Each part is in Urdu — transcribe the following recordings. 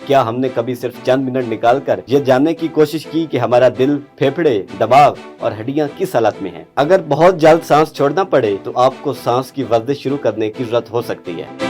کیا ہم نے کبھی صرف چند منٹ نکال کر یہ جاننے کی کوشش کی کہ ہمارا دل، پھیپھڑے، دماغ اور ہڈیاں کس حالت میں ہیں؟ اگر بہت جلد سانس چھوڑنا پڑے تو آپ کو سانس کی ورزش شروع کرنے کی ضرورت ہو سکتی ہے۔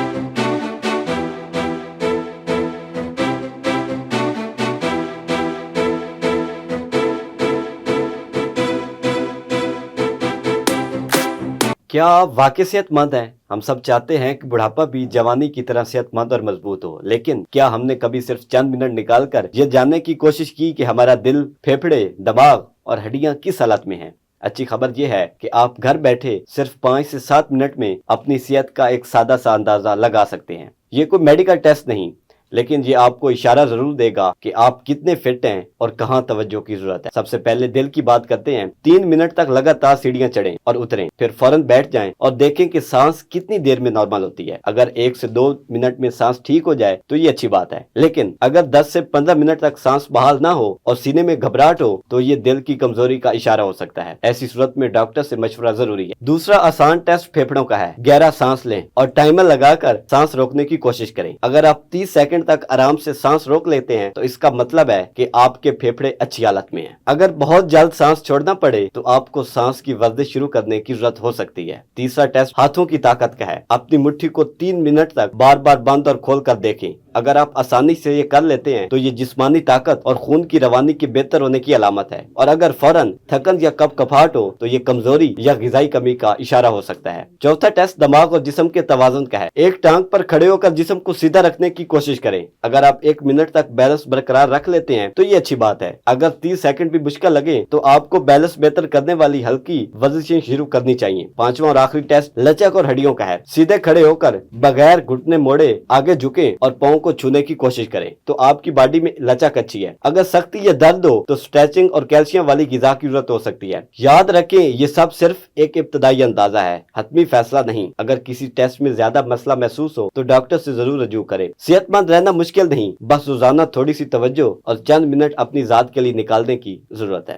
کیا آپ واقعی صحت مند ہیں؟ ہم سب چاہتے ہیں کہ بڑھاپا بھی جوانی کی طرح صحت مند اور مضبوط ہو، لیکن کیا ہم نے کبھی صرف چند منٹ نکال کر یہ جاننے کی کوشش کی کہ ہمارا دل، پھیپھڑے، دماغ اور ہڈیاں کس حالت میں ہیں؟ اچھی خبر یہ ہے کہ آپ گھر بیٹھے صرف 5 سے 7 منٹ میں اپنی صحت کا ایک سادہ سا اندازہ لگا سکتے ہیں۔ یہ کوئی میڈیکل ٹیسٹ نہیں، لیکن یہ آپ کو اشارہ ضرور دے گا کہ آپ کتنے فٹ ہیں اور کہاں توجہ کی ضرورت ہے۔ سب سے پہلے دل کی بات کرتے ہیں۔ 3 منٹ تک لگاتار سیڑھیاں چڑھیں اور اتریں، پھر فوراً بیٹھ جائیں اور دیکھیں کہ سانس کتنی دیر میں نارمل ہوتی ہے۔ اگر 1 سے 2 منٹ میں سانس ٹھیک ہو جائے تو یہ اچھی بات ہے، لیکن اگر 10 سے 15 منٹ تک سانس بحال نہ ہو اور سینے میں گھبراہٹ ہو تو یہ دل کی کمزوری کا اشارہ ہو سکتا ہے۔ ایسی صورت میں ڈاکٹر سے مشورہ ضروری ہے۔ دوسرا آسان ٹیسٹ پھیپھڑوں کا ہے۔ گہرا سانس لیں اور ٹائمر لگا کر سانس روکنے کی کوشش کریں۔ اگر آپ 30 سیکنڈ تک آرام سے سانس روک لیتے ہیں تو اس کا مطلب ہے کہ آپ کے پھیپھڑے اچھی حالت میں ہیں۔ اگر بہت جلد سانس چھوڑنا پڑے تو آپ کو سانس کی ورزش شروع کرنے کی ضرورت ہو سکتی ہے۔ تیسرا ٹیسٹ ہاتھوں کی طاقت کا ہے۔ اپنی مٹھی کو 3 منٹ تک بار بار بند اور کھول کر دیکھیں۔ اگر آپ آسانی سے یہ کر لیتے ہیں تو یہ جسمانی طاقت اور خون کی روانی کے بہتر ہونے کی علامت ہے، اور اگر فوراً تھکن یا کپ کپاہٹ ہو تو یہ کمزوری یا غذائی کمی کا اشارہ ہو سکتا ہے۔ چوتھا ٹیسٹ دماغ اور جسم کے توازن کا ہے۔ ایک ٹانگ پر کھڑے ہو کر جسم کو سیدھا رکھنے کی کوشش کریں۔ اگر آپ 1 منٹ تک بیلنس برقرار رکھ لیتے ہیں تو یہ اچھی بات ہے۔ اگر 30 سیکنڈ بھی مشکل لگے تو آپ کو بیلنس بہتر کرنے والی ہلکی ورزشیں شروع کرنی چاہیے۔ پانچواں اور آخری ٹیسٹ لچک اور ہڈیوں کا ہے۔ سیدھے کھڑے ہو کر بغیر گھٹنے موڑے آگے جھکیں اور پاؤں کو چھونے کی کوشش کریں تو آپ کی باڈی میں لچک اچھی ہے۔ اگر سختی یا درد ہو تو سٹریچنگ اور کیلشیم والی غذا کی ضرورت ہو سکتی ہے۔ یاد رکھیں یہ سب صرف ایک ابتدائی اندازہ ہے، حتمی فیصلہ نہیں۔ اگر کسی ٹیسٹ میں زیادہ مسئلہ محسوس ہو تو ڈاکٹر سے ضرور رجوع کریں۔ صحت مند رہنا مشکل نہیں، بس روزانہ تھوڑی سی توجہ اور چند منٹ اپنی ذات کے لیے نکالنے کی ضرورت ہے۔